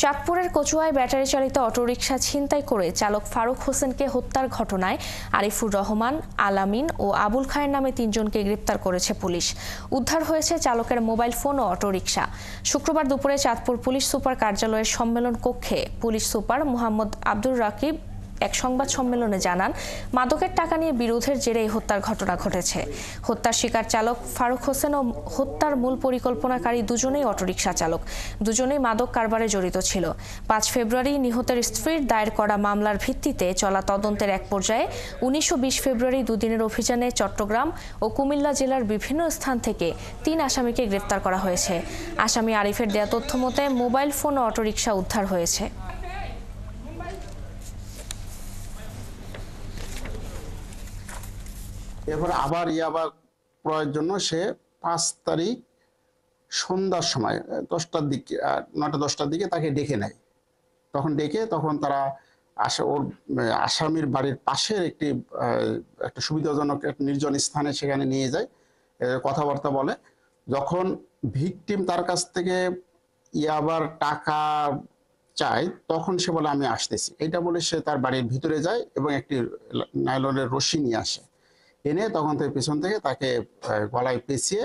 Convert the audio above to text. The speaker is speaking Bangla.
চাঁদপুরের কচুয়ায় ব্যাটারি চালিত অটোরিকশা ছিনতাই করে চালক ফারুক হোসেনকে হত্যার ঘটনায় আরিফুর রহমান, আলামিন ও আবুল খায়ের নামে ৩ জনকে গ্রেপ্তার করেছে পুলিশ। উদ্ধার হয়েছে চালকের মোবাইল ফোন ও অটোরিকশা। শুক্রবার দুপুরে চাঁদপুর পুলিশ সুপার কার্যালয়ের সম্মেলন কক্ষে পুলিশ সুপার মোহাম্মদ আব্দুর রাকিব এক সংবাদ সম্মেলনে জানান, মাদকের টাকা নিয়ে বিরোধের জেরে এই হত্যার ঘটনা ঘটেছে। হত্যার শিকার চালক ফারুক হোসেন ও হত্যার মূল পরিকল্পনাকারী দুজনেই অটোরিকশা চালক। দুজনেই মাদক কারবারে জড়িত ছিল। ৫ ফেব্রুয়ারি নিহতের স্ত্রীর দায়ের করা মামলার ভিত্তিতে চলা তদন্তের এক পর্যায়ে ১৯ ও ২০ ফেব্রুয়ারি দুদিনের অভিযানে চট্টগ্রাম ও কুমিল্লা জেলার বিভিন্ন স্থান থেকে ৩ আসামিকে গ্রেপ্তার করা হয়েছে। আসামি আরিফের দেয়া তথ্য মতে মোবাইল ফোন ও অটোরিকশা উদ্ধার হয়েছে। এরপর আবার ইয়াবা ক্রয়ের জন্য সে ৫ তারিখ সন্ধ্যার সময় 10টার দিকে 9টা-10টার দিকে তাকে ডেকে নেয়। তখন তারা ওর আসামির বাড়ির পাশের একটা সুবিধাজনক একটা নির্জন স্থানে সেখানে নিয়ে যায়, কথাবার্তা বলে। যখন ভিকটিম তার কাছ থেকে ইয়াবার টাকা চায় তখন সে বলে আমি আসতেছি, এটা বলে সে তার বাড়ির ভিতরে যায় এবং একটি নাইলনের রশি নিয়ে আসে। এনে তখন থেকে পেছন থেকে তাকে গলায় পেঁচিয়ে